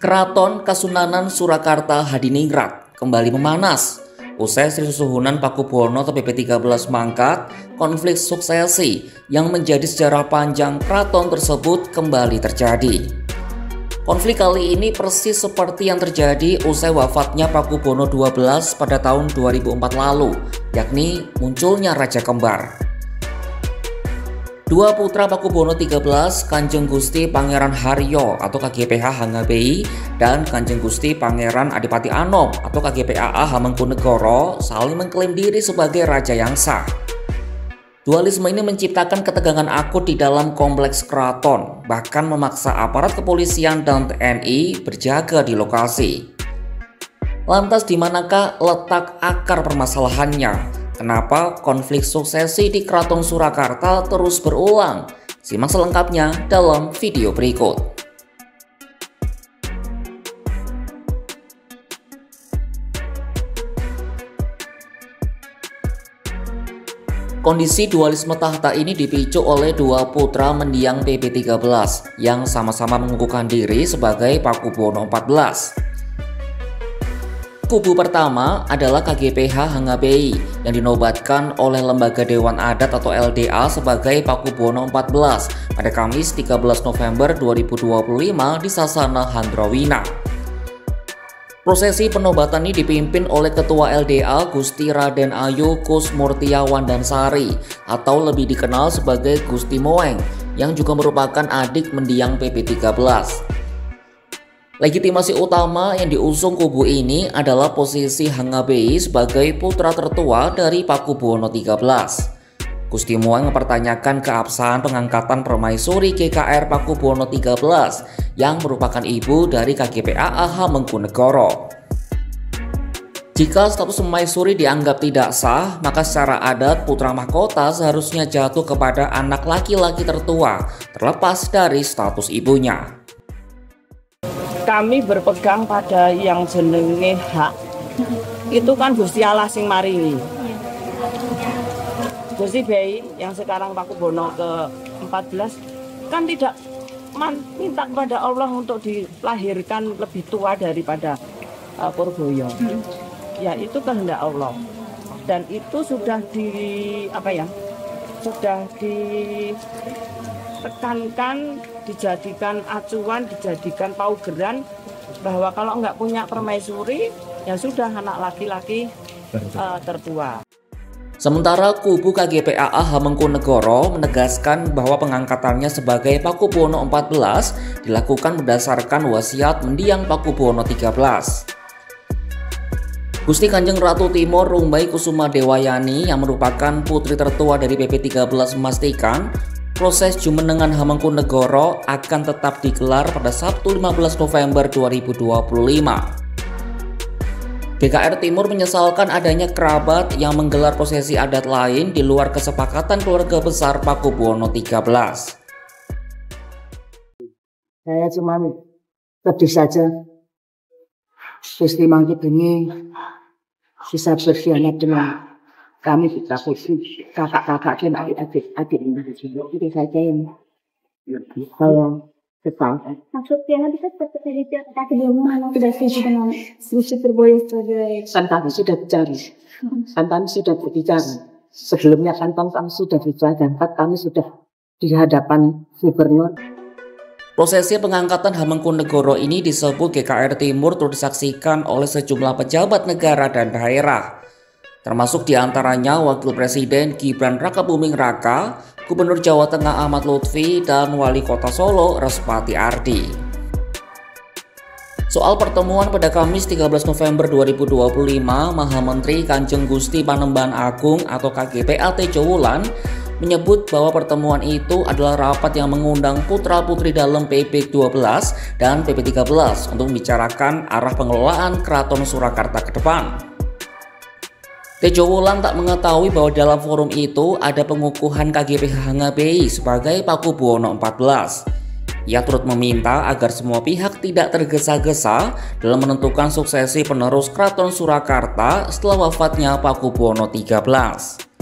Keraton Kasunanan Surakarta Hadiningrat kembali memanas. Usai Sri Susuhunan Pakubuwono atau PP13 mangkat, konflik suksesi yang menjadi sejarah panjang keraton tersebut kembali terjadi. Konflik kali ini persis seperti yang terjadi usai wafatnya Pakubuwono XII pada tahun 2004 lalu, yakni munculnya Raja Kembar. Dua putra Pakubuwono XIII, Kanjeng Gusti Pangeran Haryo atau KGPH Hangabei dan Kanjeng Gusti Pangeran Adipati Anom atau KGPAA Hamengkunegoro saling mengklaim diri sebagai raja yang sah. Dualisme ini menciptakan ketegangan akut di dalam kompleks keraton, bahkan memaksa aparat kepolisian dan TNI berjaga di lokasi. Lantas di manakah letak akar permasalahannya? Kenapa konflik suksesi di Keraton Surakarta terus berulang? Simak selengkapnya dalam video berikut. Kondisi dualisme tahta ini dipicu oleh dua putra mendiang PP13 yang sama-sama mengukuhkan diri sebagai Pakubuwono XIV. Kubu pertama adalah KGPH Hangabei yang dinobatkan oleh Lembaga Dewan Adat atau LDA sebagai Pakubuwono XIV pada Kamis 13 November 2025 di Sasana Handrawina. Prosesi penobatan ini dipimpin oleh Ketua LDA Gusti Raden Ayu Kusmurtiawan dan Sari atau lebih dikenal sebagai Gusti Moeng yang juga merupakan adik mendiang PP13. Legitimasi utama yang diusung kubu ini adalah posisi Hangabei sebagai putra tertua dari Pakubuwono XIII. Gusti Moeng mempertanyakan keabsahan pengangkatan Permaisuri GKR Pakubuwono XIII yang merupakan ibu dari KGPAA Hamengkunegoro. Jika status Permaisuri dianggap tidak sah, maka secara adat putra mahkota seharusnya jatuh kepada anak laki-laki tertua, terlepas dari status ibunya. Kami berpegang pada yang jenenge hak. Itu kan Gusti Allah sing maringi. Gusti Bei yang sekarang Pakubuwono ke-14 kan tidak minta kepada Allah untuk dilahirkan lebih tua daripada Purboyo. Ya itu kehendak Allah. Dan itu sudah sudah ditekankan, dijadikan acuan, dijadikan paugeran bahwa kalau nggak punya permaisuri ya sudah anak laki-laki tertua. Sementara kubu KGPAA Hamengkunegoro menegaskan bahwa pengangkatannya sebagai Pakubuwono XIV dilakukan berdasarkan wasiat mendiang Pakubuwono XIII. Gusti Kanjeng Ratu Timur Rumbai Kusuma Dewayani yang merupakan putri tertua dari PP13 memastikan proses jumenengan Hamengkunegoro akan tetap digelar pada Sabtu 15 November 2025. GKR Timur menyesalkan adanya kerabat yang menggelar prosesi adat lain di luar kesepakatan keluarga besar Pakubuwono XIII. Saya cuma sedih saja. Gusti Mangkit ini bisa berkhianat dengan kami kita khusus kakak-kakak dan adik-adik ini itu saja yang saya kesal. Maksudnya bisa seperti kaki dulu memang tidak setuju dengan Gusti Purboyo sebagai Santan sudah bicara, Santan sudah berbicara. Sebelumnya Santan kami sudah bicara dan kami sudah di hadapan Gubernur. Prosesi pengangkatan Hamengkunegoro ini disebut GKR Timur turut disaksikan oleh sejumlah pejabat negara dan daerah, termasuk diantaranya Wakil Presiden Gibran Rakabuming Raka, Gubernur Jawa Tengah Ahmad Lutfi, dan Wali Kota Solo Respati Ardi. Soal pertemuan pada Kamis 13 November 2025, Mahamentri Kanjeng Gusti Panembahan Agung atau KGPA Tejo Wulan menyebut bahwa pertemuan itu adalah rapat yang mengundang putra-putri dalam PP12 dan PP13 untuk membicarakan arah pengelolaan Keraton Surakarta ke depan. Tejo Wulan tak mengetahui bahwa dalam forum itu ada pengukuhan KGPH Hangabei sebagai Pakubuwono XIV. Ia turut meminta agar semua pihak tidak tergesa-gesa dalam menentukan suksesi penerus Keraton Surakarta setelah wafatnya Pakubuwono XIII.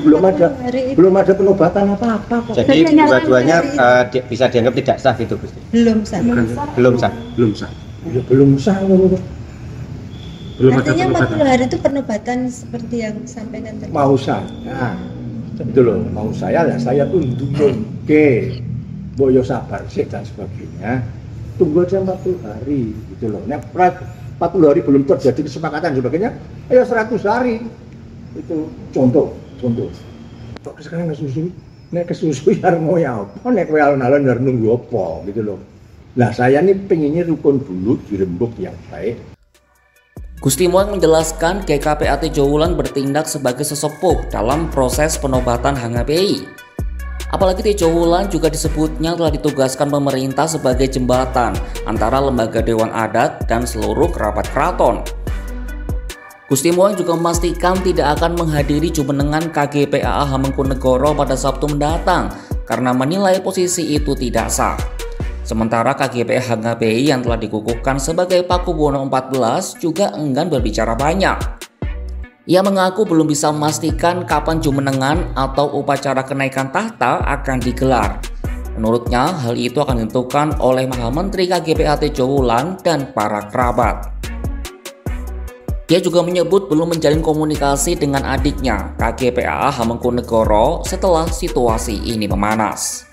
belum ada penobatan apa-apa kok. Jadi dua-duanya bisa dianggap tidak sah gitu Gusti. Belum sah. Belum sah. Ya, belum sah. Belum Artinya ada penobatan. 40 hari itu penobatan seperti yang sampaikan tadi. Mau saya, itu loh, mau saya lah, saya tunduk oke, boyo sabar sih dan sebagainya. Tunggu aja 40 hari gitu loh. Nek 40 hari belum terjadi kesepakatan dan sebagainya, ayo 100 hari. Itu contoh. Kok sekarang kesusu ya mau ya apa, nek kowe alon-alon harus nunggu apa gitu loh. Nah saya nih pengennya rukun dulu dirembuk yang baik. Gusti Muang menjelaskan GKPAT Jowulan bertindak sebagai sesepuh dalam proses penobatan HNGPI. Apalagi Tejo Wulan juga disebutnya telah ditugaskan pemerintah sebagai jembatan antara lembaga Dewan Adat dan seluruh kerabat keraton. Gusti Muang juga memastikan tidak akan menghadiri jumenengan KGPAA Hamengkubuwono pada Sabtu mendatang karena menilai posisi itu tidak sah. Sementara KGP HNGPI yang telah dikukuhkan sebagai Pakubuwono XIV juga enggan berbicara banyak. Ia mengaku belum bisa memastikan kapan jumenengan atau upacara kenaikan tahta akan digelar. Menurutnya, hal itu akan ditentukan oleh Mahamentri KGPAT Jowulan dan para kerabat. Dia juga menyebut belum menjalin komunikasi dengan adiknya, KGPAA Hamengkubuwono, setelah situasi ini memanas.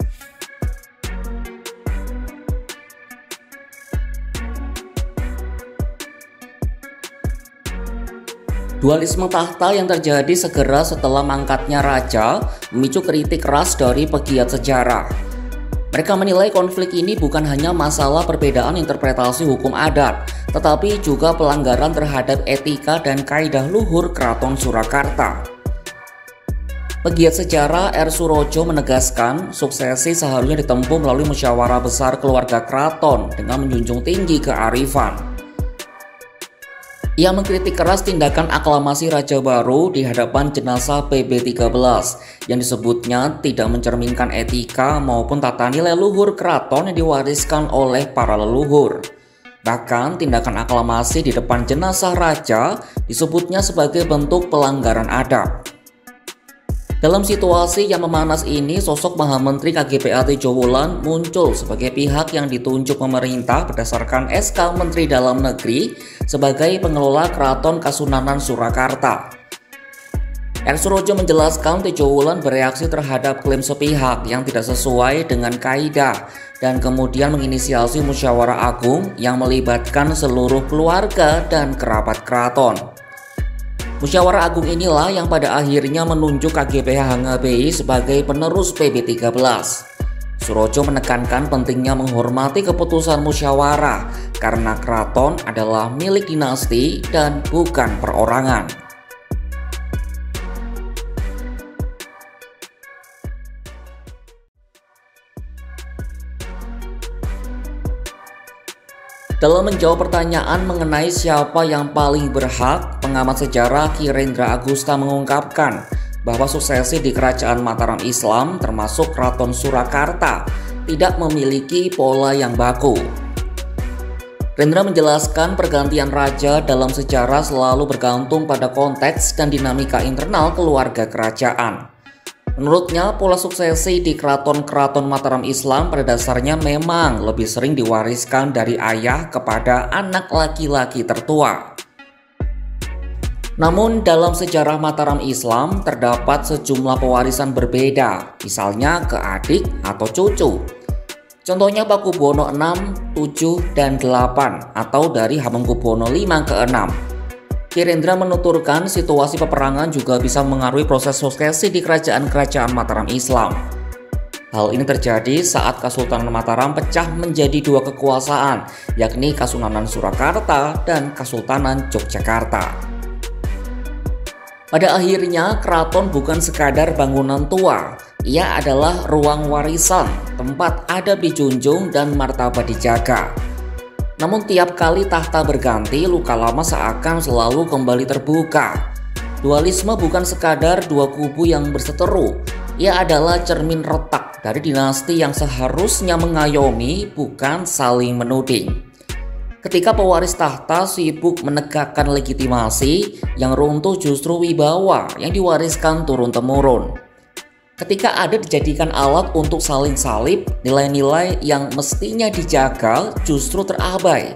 Dualisme tahta yang terjadi segera setelah mangkatnya raja memicu kritik keras dari pegiat sejarah. Mereka menilai konflik ini bukan hanya masalah perbedaan interpretasi hukum adat, tetapi juga pelanggaran terhadap etika dan kaidah luhur Keraton Surakarta. Pegiat sejarah R. Surojo menegaskan suksesi seharusnya ditempuh melalui musyawarah besar keluarga keraton dengan menjunjung tinggi kearifan. Ia mengkritik keras tindakan aklamasi Raja Baru di hadapan jenazah PB13 yang disebutnya tidak mencerminkan etika maupun tata nilai luhur keraton yang diwariskan oleh para leluhur. Bahkan tindakan aklamasi di depan jenazah raja disebutnya sebagai bentuk pelanggaran adab. Dalam situasi yang memanas ini, sosok Mahamentri KGPAT Jowulan muncul sebagai pihak yang ditunjuk pemerintah berdasarkan SK Menteri Dalam Negeri sebagai pengelola Keraton Kasunanan Surakarta. R. Surojo menjelaskan Tejo Wulan bereaksi terhadap klaim sepihak yang tidak sesuai dengan kaidah dan kemudian menginisiasi musyawarah agung yang melibatkan seluruh keluarga dan kerabat keraton. Musyawarah agung inilah yang pada akhirnya menunjuk KGPH HNGPI sebagai penerus PB13. Surojo menekankan pentingnya menghormati keputusan musyawarah karena keraton adalah milik dinasti dan bukan perorangan. Dalam menjawab pertanyaan mengenai siapa yang paling berhak, pengamat sejarah Ki Rendra Agusta mengungkapkan bahwa suksesi di Kerajaan Mataram Islam termasuk Keraton Surakarta tidak memiliki pola yang baku. Rendra menjelaskan pergantian raja dalam sejarah selalu bergantung pada konteks dan dinamika internal keluarga kerajaan. Menurutnya, pola suksesi di keraton-keraton Mataram Islam pada dasarnya memang lebih sering diwariskan dari ayah kepada anak laki-laki tertua. Namun dalam sejarah Mataram Islam terdapat sejumlah pewarisan berbeda, misalnya ke adik atau cucu. Contohnya Pakubuwono 6, 7, dan 8 atau dari Hamengkubuwono 5 ke 6. Ki Rendra menuturkan situasi peperangan juga bisa mengaruhi proses suksesi di kerajaan-kerajaan Mataram Islam. Hal ini terjadi saat Kesultanan Mataram pecah menjadi dua kekuasaan, yakni Kasunanan Surakarta dan Kesultanan Yogyakarta. Pada akhirnya, keraton bukan sekadar bangunan tua, ia adalah ruang warisan, tempat adab dijunjung dan martabat dijaga. Namun tiap kali tahta berganti, luka lama seakan selalu kembali terbuka. Dualisme bukan sekadar dua kubu yang berseteru, ia adalah cermin retak dari dinasti yang seharusnya mengayomi, bukan saling menuding. Ketika pewaris tahta sibuk menegakkan legitimasi, yang runtuh justru wibawa yang diwariskan turun-temurun. Ketika adat dijadikan alat untuk saling salib, nilai-nilai yang mestinya dijaga justru terabai.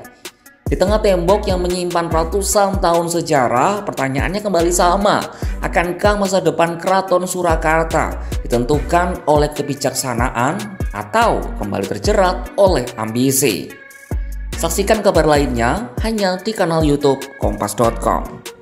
Di tengah tembok yang menyimpan ratusan tahun sejarah, pertanyaannya kembali sama. Akankah masa depan Keraton Surakarta ditentukan oleh kebijaksanaan atau kembali terjerat oleh ambisi? Saksikan kabar lainnya hanya di kanal YouTube Kompas.com.